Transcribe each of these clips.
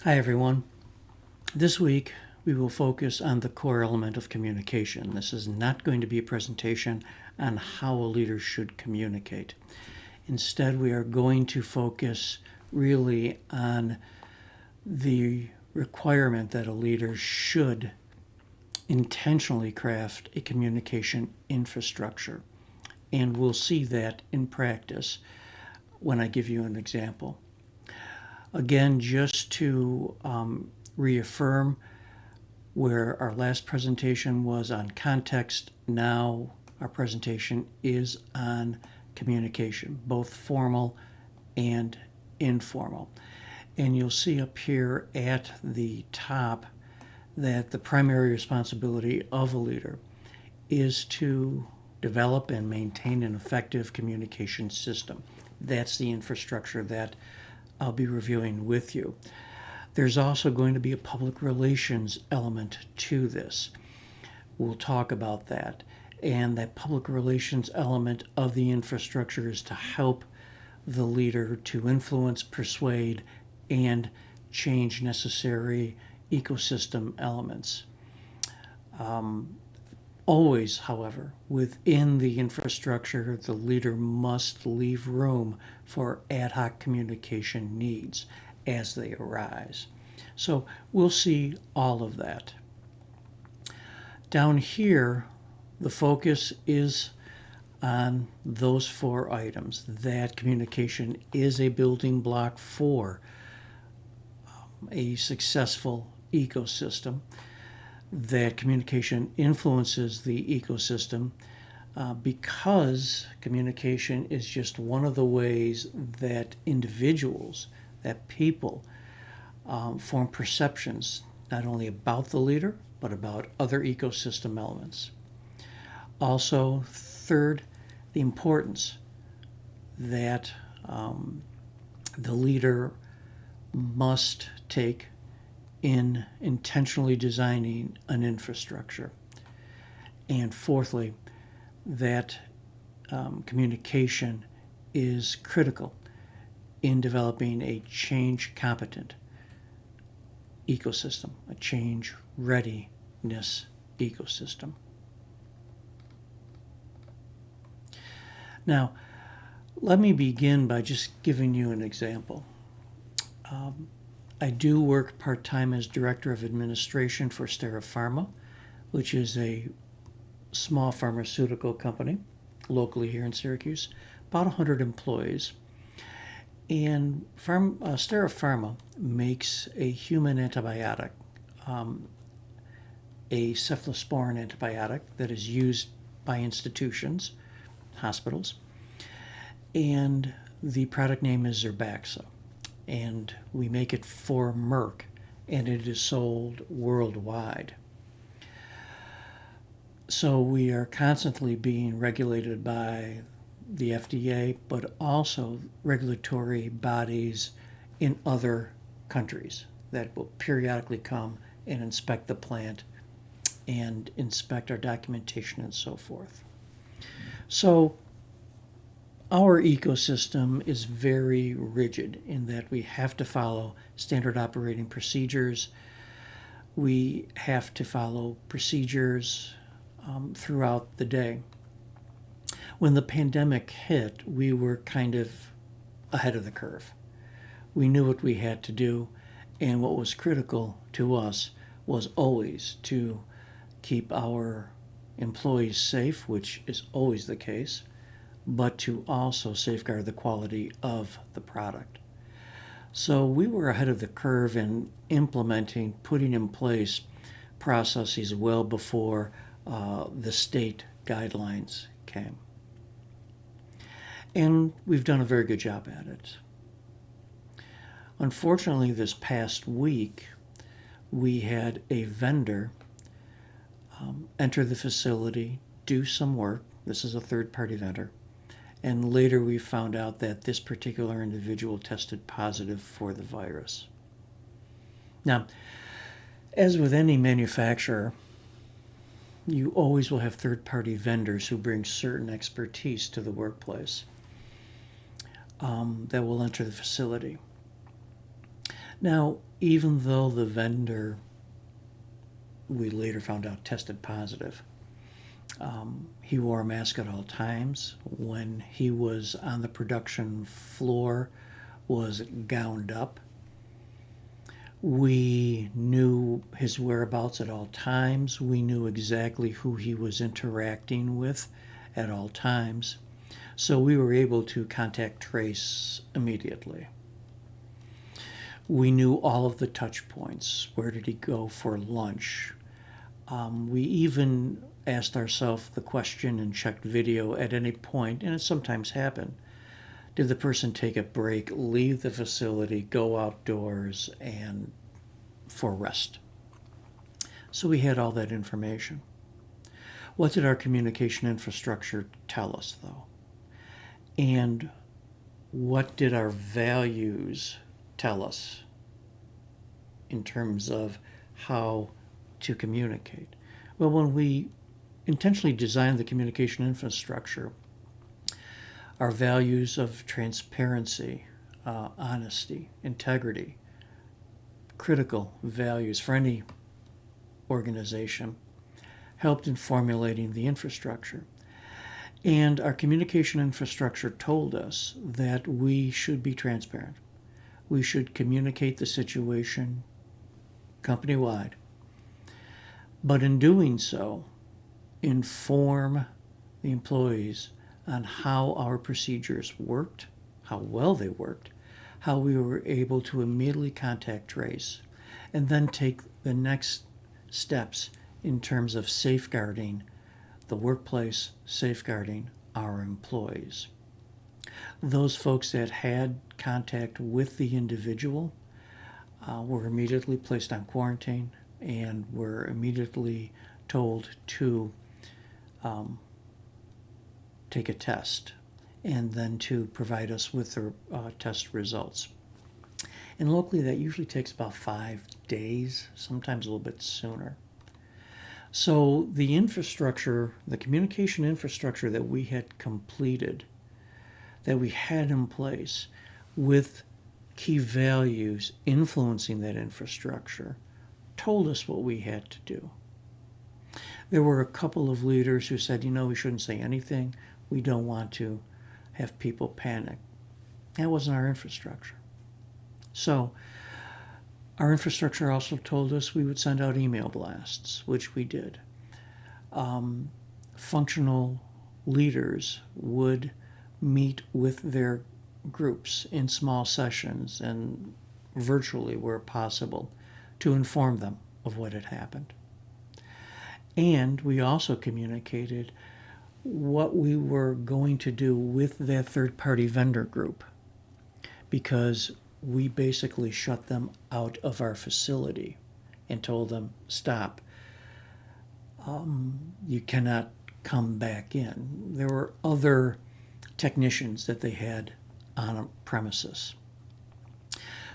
Hi, everyone. This week, we will focus on the core element of communication. This is not going to be a presentation on how a leader should communicate. Instead, we are going to focus really on the requirement that a leader should intentionally craft a communication infrastructure. And we'll see that in practice when I give you an example. Again, just to reaffirm where our last presentation was on context, now our presentation is on communication, both formal and informal. And you'll see up here at the top that the primary responsibility of a leader is to develop and maintain an effective communication system. That's the infrastructure that I'll be reviewing with you. There's also going to be a public relations element to this. We'll talk about that. And that public relations element of the infrastructure is to help the leader to influence, persuade, and change necessary ecosystem elements. Always, however, within the infrastructure, the leader must leave room for ad hoc communication needs as they arise. So we'll see all of that. Down here, the focus is on those 4 items, that communication is a building block for a successful ecosystem, that communication influences the ecosystem because communication is just one of the ways that individuals, that people, form perceptions not only about the leader but about other ecosystem elements. Also, third, the importance that the leader must take in intentionally designing an infrastructure. And fourthly, that communication is critical in developing a change competent ecosystem, a change readiness ecosystem. Now, let me begin by just giving you an example. I do work part-time as Director of Administration for Pharma, which is a small pharmaceutical company locally here in Syracuse, about 100 employees. And Pharma makes a human antibiotic, a cephalosporin antibiotic that is used by institutions, hospitals, and the product name is Zerbaxa. And we make it for Merck, and it is sold worldwide. So we are constantly being regulated by the FDA, but also regulatory bodies in other countries that will periodically come and inspect the plant and inspect our documentation and so forth. So our ecosystem is very rigid in that we have to follow standard operating procedures. We have to follow procedures throughout the day. When the pandemic hit, we were kind of ahead of the curve. We knew what we had to do, and what was critical to us was always to keep our employees safe, which is always the case, but to also safeguard the quality of the product. So we were ahead of the curve in implementing, putting in place processes well before the state guidelines came. And we've done a very good job at it. Unfortunately, this past week, we had a vendor enter the facility, do some work. This is a third-party vendor. And later we found out that this particular individual tested positive for the virus. Now, as with any manufacturer, you always will have third-party vendors who bring certain expertise to the workplace that will enter the facility. Now, even though the vendor, we later found out, tested positive, he wore a mask at all times. When he was on the production floor, was gowned up. We knew his whereabouts at all times. We knew exactly who he was interacting with at all times. So we were able to contact trace immediately. We knew all of the touch points. Where did he go for lunch? We even asked ourselves the question and checked video at any point, and it sometimes happened. Did the person take a break, leave the facility, go outdoors, and for rest? So we had all that information. What did our communication infrastructure tell us, though? And what did our values tell us in terms of how to communicate? Well, when we intentionally designed the communication infrastructure, our values of transparency, honesty, integrity, critical values for any organization, helped in formulating the infrastructure. And our communication infrastructure told us that we should be transparent. We should communicate the situation company-wide. But in doing so, inform the employees on how our procedures worked, how well they worked, how we were able to immediately contact trace, and then take the next steps in terms of safeguarding the workplace, safeguarding our employees. Those folks that had contact with the individual were immediately placed on quarantine and were immediately told to take a test and then to provide us with their test results. And locally, that usually takes about 5 days, sometimes a little bit sooner. So the infrastructure, the communication infrastructure that we had completed, that we had in place with key values influencing that infrastructure, told us what we had to do. There were a couple of leaders who said, we shouldn't say anything. We don't want to have people panic. That wasn't our infrastructure. So our infrastructure also told us we would send out email blasts, which we did. Functional leaders would meet with their groups in small sessions and virtually where possible to inform them of what had happened. And we also communicated what we were going to do with that third-party vendor group, because we basically shut them out of our facility and told them, stop. You cannot come back in. There were other technicians that they had on a premises.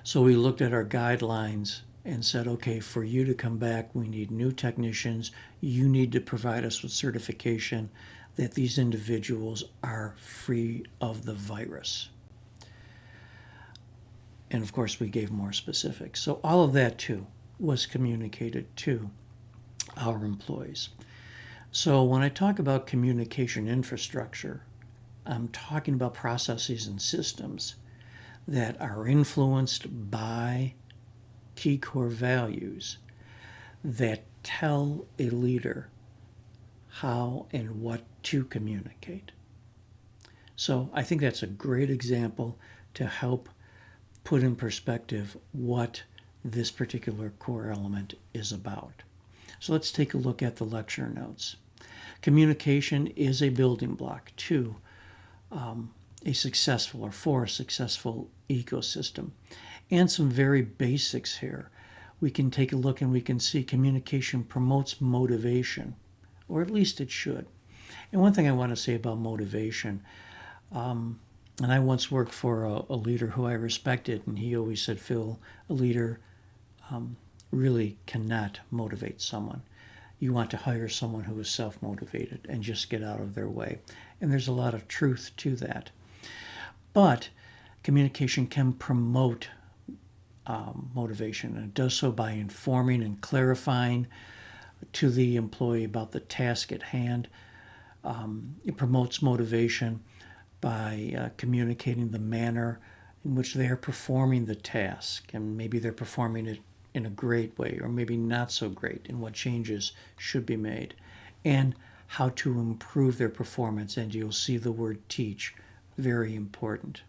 So we looked at our guidelines and said, okay, for you to come back, we need new technicians. You need to provide us with certification that these individuals are free of the virus. And of course, we gave more specifics. So all of that, too, was communicated to our employees. So when I talk about communication infrastructure, I'm talking about processes and systems that are influenced by key core values that tell a leader how and what to communicate. So I think that's a great example to help put in perspective what this particular core element is about. So let's take a look at the lecture notes. Communication is a building block to a successful ecosystem. And some very basics here. We can take a look and we can see communication promotes motivation, or at least it should. And one thing I want to say about motivation, and I once worked for a leader who I respected, and he always said, Phil, a leader really cannot motivate someone. You want to hire someone who is self-motivated and just get out of their way. And there's a lot of truth to that. But communication can promote motivation. And it does so by informing and clarifying to the employee about the task at hand. It promotes motivation by communicating the manner in which they are performing the task, and maybe they're performing it in a great way or maybe not so great, and what changes should be made, and how to improve their performance. And you'll see the word teach, very important.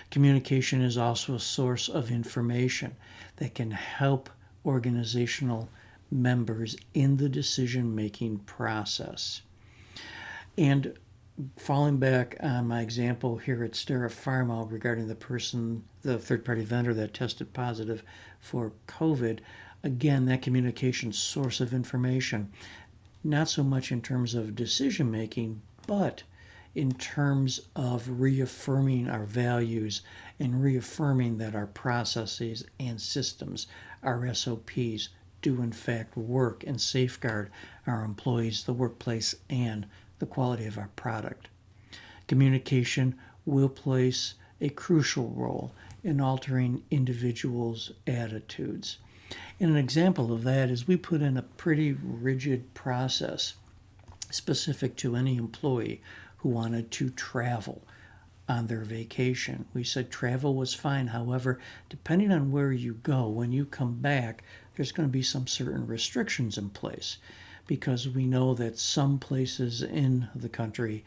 Communication is also a source of information that can help organizational members in the decision-making process. And falling back on my example here at Stera Pharma regarding the third-party vendor that tested positive for COVID, again, that communication source of information, not so much in terms of decision-making, but in terms of reaffirming our values and reaffirming that our processes and systems, our SOPs, do in fact work and safeguard our employees, the workplace, and the quality of our product. Communication will place a crucial role in altering individuals' attitudes. And an example of that is we put in a pretty rigid process specific to any employee who wanted to travel on their vacation. We said travel was fine. However, depending on where you go, when you come back, there's going to be some certain restrictions in place, because we know that some places in the country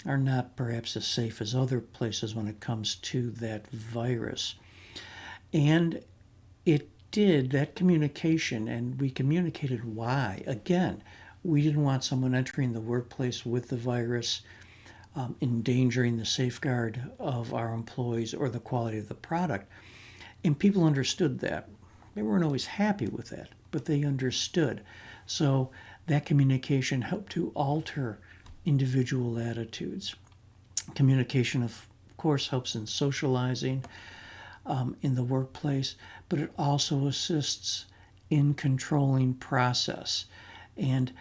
are not perhaps as safe as other places when it comes to that virus. And it did, that communication, and we communicated why. Again, we didn't want someone entering the workplace with the virus, endangering the safeguard of our employees or the quality of the product. And people understood that. They weren't always happy with that, but they understood. So that communication helped to alter individual attitudes. Communication, of course, helps in socializing in the workplace, but it also assists in controlling process. And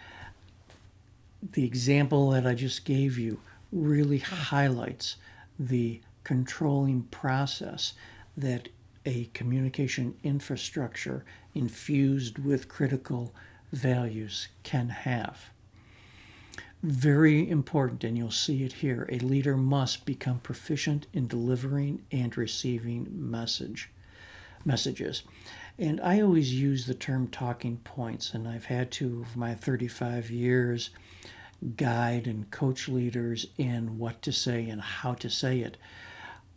the example that I just gave you really highlights the controlling process that a communication infrastructure infused with critical values can have. Very important, and you'll see it here, a leader must become proficient in delivering and receiving messages. And I always use the term talking points, and I've had to, over my 35 years, guide and coach leaders in what to say and how to say it.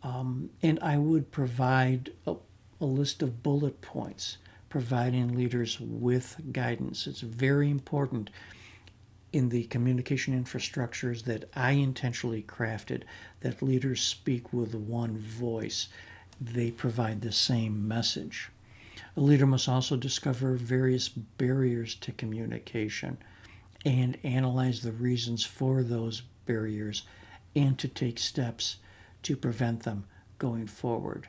And I would provide a list of bullet points, providing leaders with guidance. It's very important in the communication infrastructures that I intentionally crafted that leaders speak with one voice. They provide the same message. A leader must also discover various barriers to communication and analyze the reasons for those barriers and to take steps to prevent them going forward.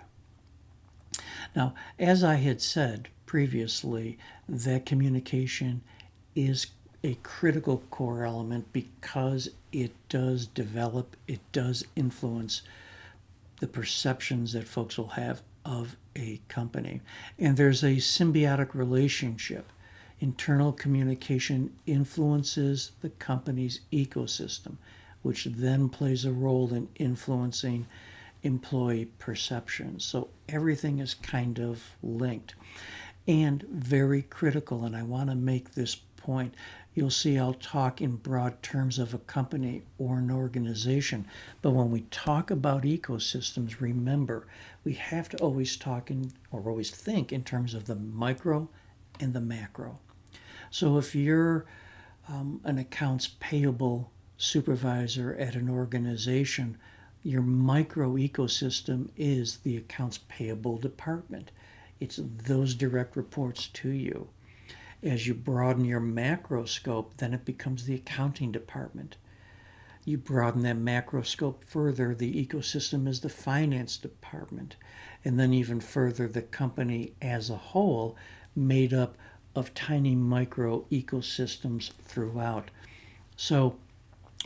Now, as I had said previously, that communication is a critical core element because it does develop, it does influence the perceptions that folks will have of a company. And there's a symbiotic relationship. Internal communication influences the company's ecosystem, which then plays a role in influencing employee perceptions. So everything is kind of linked and very critical. And I want to make this point. You'll see I'll talk in broad terms of a company or an organization. But when we talk about ecosystems, remember, we have to always always think in terms of the micro and the macro. So if you're an accounts payable supervisor at an organization, your micro ecosystem is the accounts payable department. It's those direct reports to you. As you broaden your macro scope, then it becomes the accounting department. You broaden that macro scope further, the ecosystem is the finance department. And then even further, the company as a whole, made up of tiny micro ecosystems throughout. So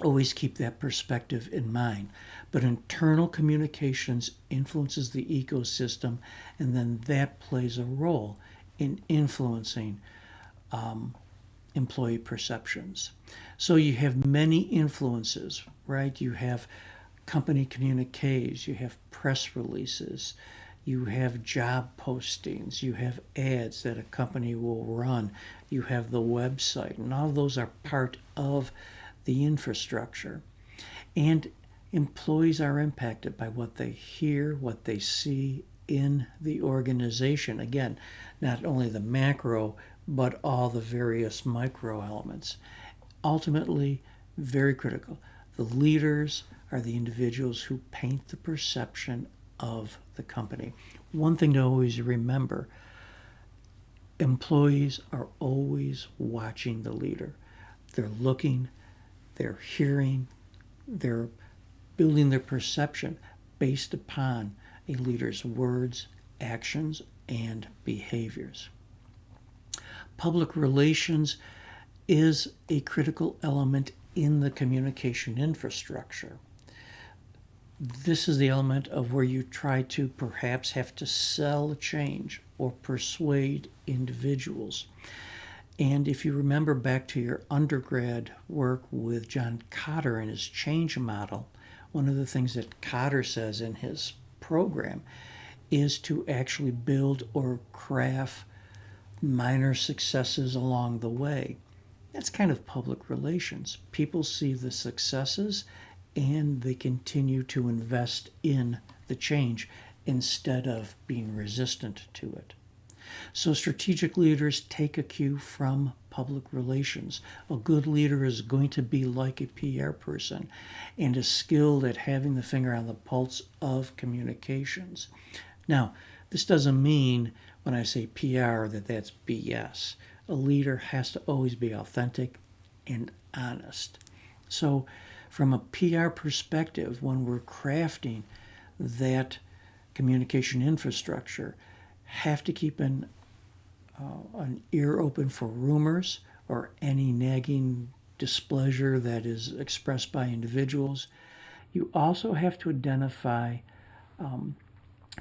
Always keep that perspective in mind. But internal communications influences the ecosystem, and then that plays a role in influencing employee perceptions. So you have many influences, right? You have company communiques, you have press releases, you have job postings, you have ads that a company will run, you have the website, and all of those are part of the infrastructure. And employees are impacted by what they hear, what they see in the organization. Again, not only the macro, but all the various micro elements. Ultimately, very critical. The leaders are the individuals who paint the perception of the company. One thing to always remember, employees are always watching the leader. They're looking, they're hearing, they're building their perception based upon a leader's words, actions, and behaviors. Public relations is a critical element in the communication infrastructure. This is the element of where you try to perhaps have to sell change or persuade individuals. And if you remember back to your undergrad work with John Kotter and his change model, one of the things that Kotter says in his program is to actually build or craft minor successes along the way. That's kind of public relations. People see the successes and they continue to invest in the change instead of being resistant to it. So strategic leaders take a cue from public relations. A good leader is going to be like a PR person and is skilled at having the finger on the pulse of communications. Now, this doesn't mean when I say PR that that's BS. A leader has to always be authentic and honest. So from a PR perspective, when we're crafting that communication infrastructure, have to keep an ear open for rumors or any nagging displeasure that is expressed by individuals. You also have to identify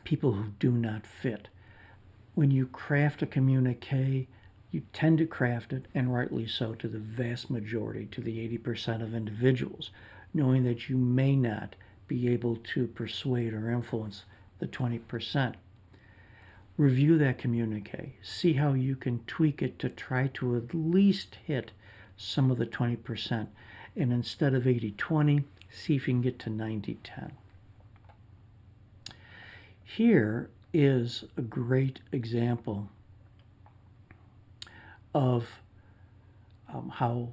people who do not fit. When you craft a communique, you tend to craft it, and rightly so, to the vast majority, to the 80% of individuals, knowing that you may not be able to persuade or influence the 20%. Review that communique. See how you can tweak it to try to at least hit some of the 20%. And instead of 80-20, see if you can get to 90-10. Here is a great example of how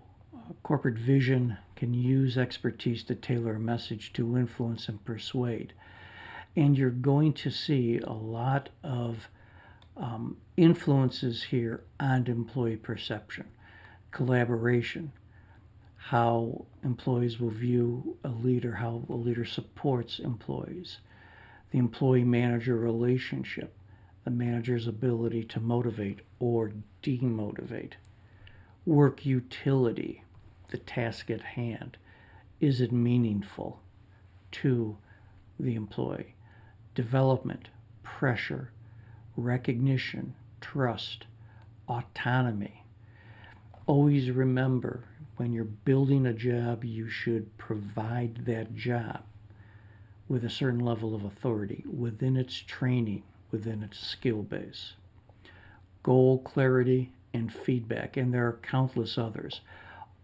corporate vision can use expertise to tailor a message to influence and persuade. And you're going to see a lot of influences here on employee perception, collaboration, how employees will view a leader, how a leader supports employees, the employee-manager relationship, the manager's ability to motivate or demotivate, work utility, the task at hand. Is it meaningful to the employee? Development, pressure, recognition, trust, autonomy. Always remember, when you're building a job, you should provide that job with a certain level of authority within its training, within its skill base. Goal clarity and feedback, and there are countless others.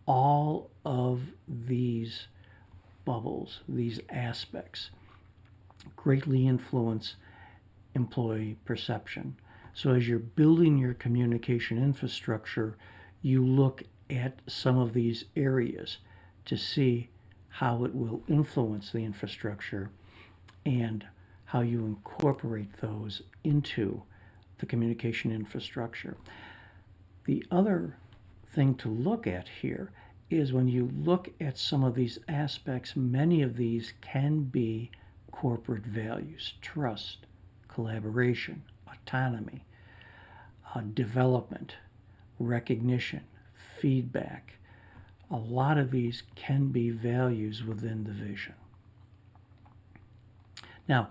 All of these bubbles, these aspects, greatly influence employee perception. So as you're building your communication infrastructure, you look at some of these areas to see how it will influence the infrastructure and how you incorporate those into the communication infrastructure. The other thing to look at here is when you look at some of these aspects, many of these can be corporate values: trust, collaboration, autonomy, development, recognition, feedback, a lot of these can be values within the vision. Now,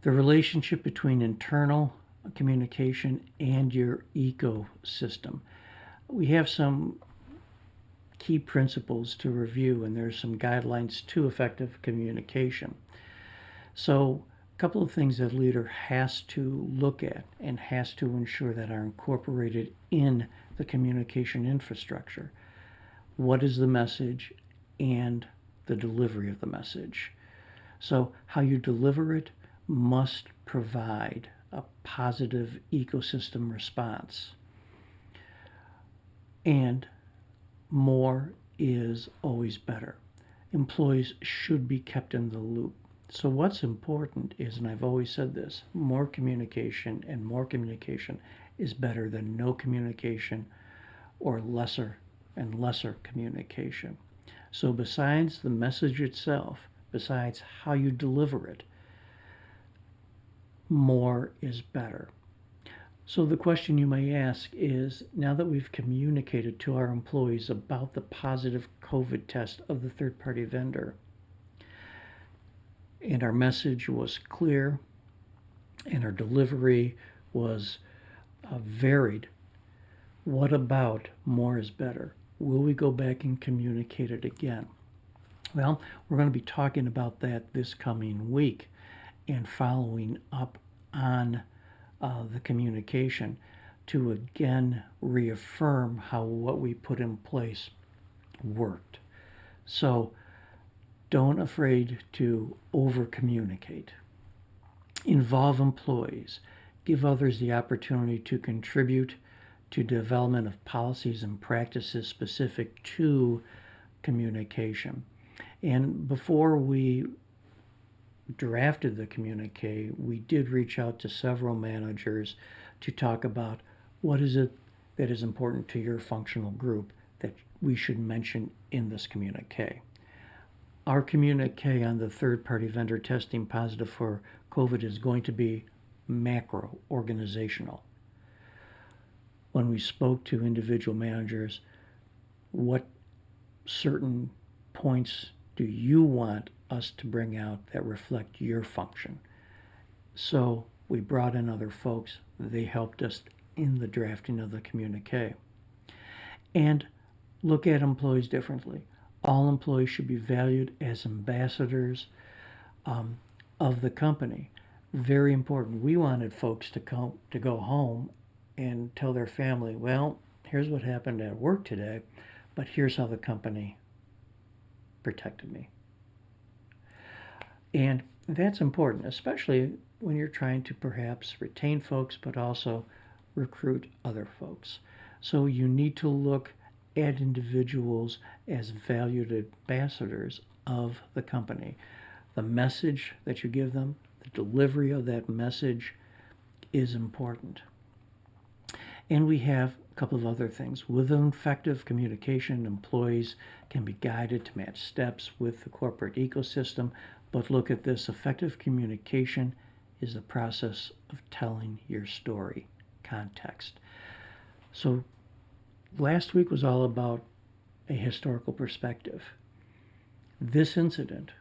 the relationship between internal communication and your ecosystem. We have some key principles to review, and there's some guidelines to effective communication. So, a couple of things that a leader has to look at and has to ensure that are incorporated in the communication infrastructure. What is the message and the delivery of the message? So, how you deliver it must provide a positive ecosystem response. And more is always better. Employees should be kept in the loop. So what's important is, and I've always said this, more communication and more communication is better than no communication or lesser and lesser communication. So besides the message itself, besides how you deliver it, more is better. So the question you may ask is, now that we've communicated to our employees about the positive COVID test of the third-party vendor, and our message was clear, and our delivery was varied, what about more is better? Will we go back and communicate it again? Well, we're going to be talking about that this coming week and following up on the communication to again reaffirm how what we put in place worked. So don't afraid to over communicate. Involve employees. Give others the opportunity to contribute to development of policies and practices specific to communication. And before we drafted the communique, we did reach out to several managers to talk about what is it that is important to your functional group that we should mention in this communique. Our communique on the third-party vendor testing positive for COVID is going to be macro organizational. When we spoke to individual managers, what certain points do you want us to bring out that reflect your function? So we brought in other folks. They helped us in the drafting of the communique. And look at employees differently. All employees should be valued as ambassadors of the company. Very important. We wanted folks to go home and tell their family, well, here's what happened at work today, but here's how the company protected me. And that's important, especially when you're trying to perhaps retain folks, but also recruit other folks. So you need to look at individuals as valued ambassadors of the company. The message that you give them, the delivery of that message is important. And we have a couple of other things. With effective communication, employees can be guided to match steps with the corporate ecosystem. But look at this, effective communication is the process of telling your story, context. So last week was all about a historical perspective. This incident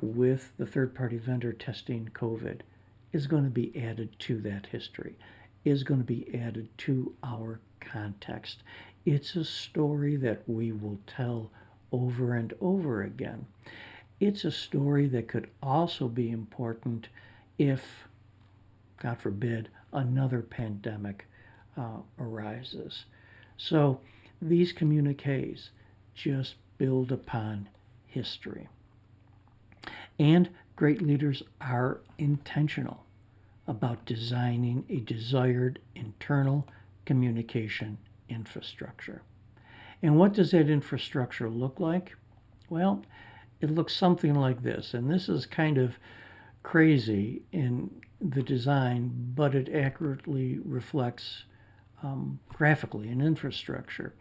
with the third-party vendor testing COVID is going to be added to that history, is going to be added to our context. It's a story that we will tell over and over again. It's a story that could also be important if, God forbid, another pandemic arises. So these communiques just build upon history. And great leaders are intentional about designing a desired internal communication infrastructure. And what does that infrastructure look like? Well, it looks something like this, and this is kind of crazy in the design, but it accurately reflects graphically an infrastructure.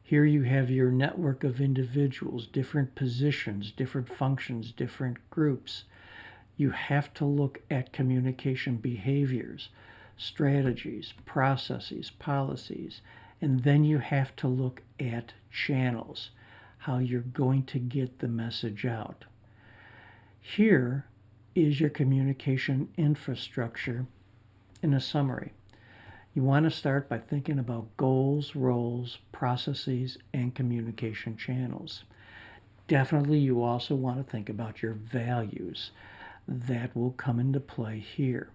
Here you have your network of individuals, different positions, different functions, different groups. You have to look at communication behaviors, strategies, processes, policies, and then you have to look at channels. how you're going to get the message out. Here is your communication infrastructure in a summary. You want to start by thinking about goals, roles, processes, and communication channels. Definitely, you also want to think about your values. That will come into play here.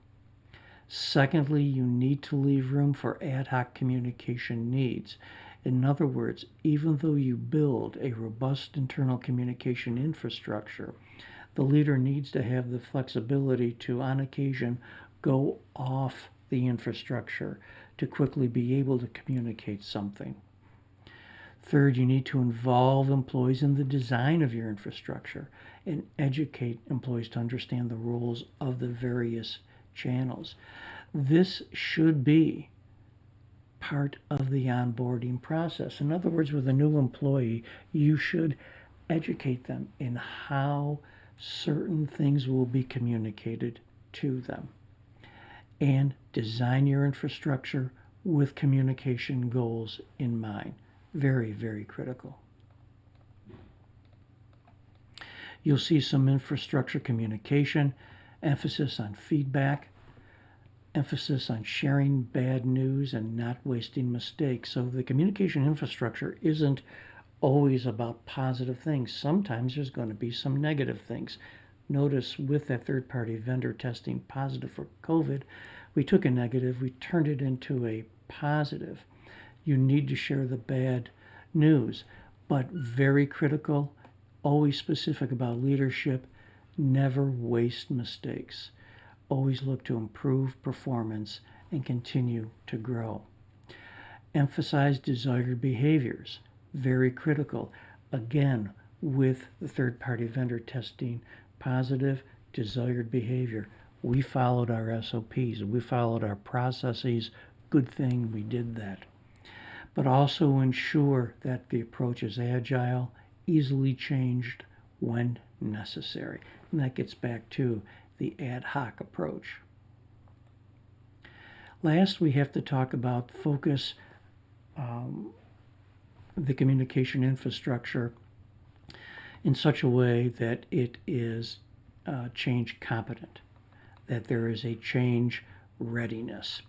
Secondly, you need to leave room for ad hoc communication needs. In other words, even though you build a robust internal communication infrastructure, the leader needs to have the flexibility to, on occasion, go off the infrastructure to quickly be able to communicate something. Third, you need to involve employees in the design of your infrastructure and educate employees to understand the roles of the various channels. This should be part of the onboarding process. In other words, with a new employee, you should educate them in how certain things will be communicated to them, and design your infrastructure with communication goals in mind. Very, very critical. You'll see some infrastructure communication, emphasis on feedback, emphasis on sharing bad news and not wasting mistakes. So the communication infrastructure isn't always about positive things. Sometimes there's going to be some negative things. Notice with that third-party vendor testing positive for COVID, we took a negative, we turned it into a positive. You need to share the bad news, but very critical, always specific about leadership, never waste mistakes. Always look to improve performance and continue to grow. Emphasize desired behaviors. Very critical. Again, with the third-party vendor testing positive, desired behavior. We followed our SOPs. We followed our processes. Good thing we did that. But also ensure that the approach is agile, easily changed when necessary. And that gets back to the ad hoc approach. Last, we have to talk about focus the communication infrastructure in such a way that it is change competent, that there is a change readiness.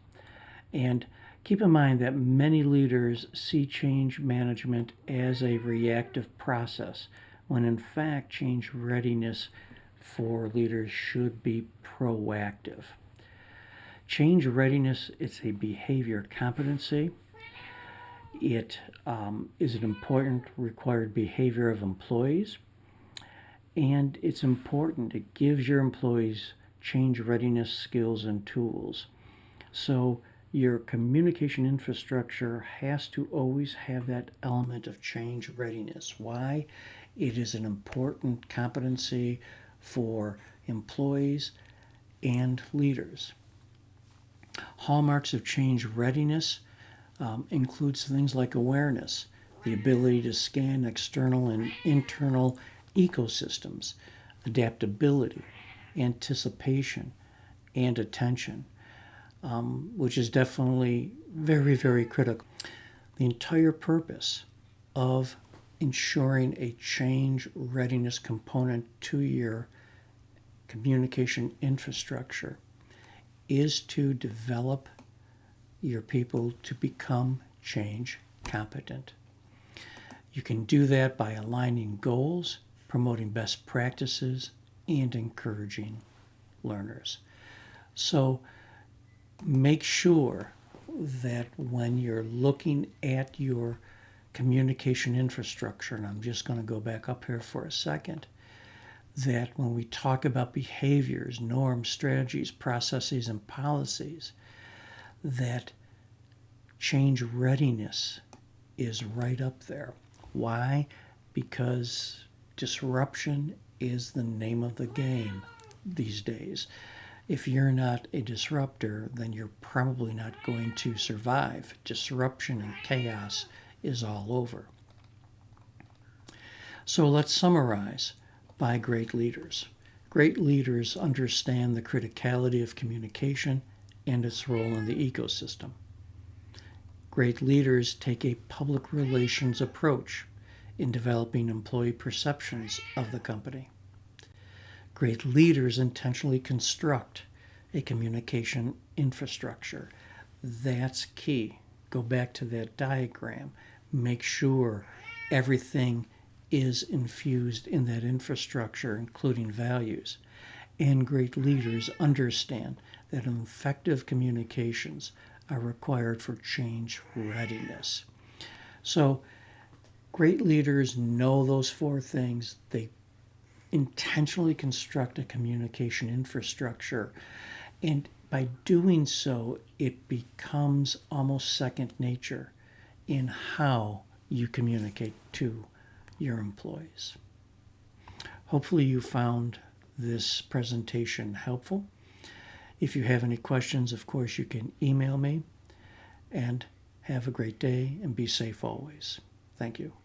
And keep in mind that many leaders see change management as a reactive process, when in fact change readiness for leaders should be proactive. Change readiness is a behavior competency. It is an important required behavior of employees, and it's important. It gives your employees change readiness skills and tools. So your communication infrastructure has to always have that element of change readiness. Why? It is an important competency for employees and leaders. Hallmarks of change readiness includes things like awareness, the ability to scan external and internal ecosystems, adaptability, anticipation, and attention, which is definitely very, very critical. The entire purpose of ensuring a change readiness component to your communication infrastructure is to develop your people to become change competent. You can do that by aligning goals, promoting best practices, and encouraging learners. So make sure that when you're looking at your communication infrastructure, and I'm just going to go back up here for a second, that when we talk about behaviors, norms, strategies, processes, and policies, that change readiness is right up there. Why? Because disruption is the name of the game these days. If you're not a disruptor, then you're probably not going to survive. Disruption and chaos is all over. So let's summarize by great leaders. Great leaders understand the criticality of communication and its role in the ecosystem. Great leaders take a public relations approach. in developing employee perceptions of the company. Great leaders intentionally construct a communication infrastructure. That's key. Go back to that diagram. Make sure everything is infused in that infrastructure, including values. And great leaders understand that effective communications are required for change readiness. So, great leaders know those four things. They intentionally construct a communication infrastructure. And by doing so, it becomes almost second nature in how you communicate to your employees. Hopefully you found this presentation helpful. If you have any questions, of course, you can email me. And have a great day and be safe always. Thank you.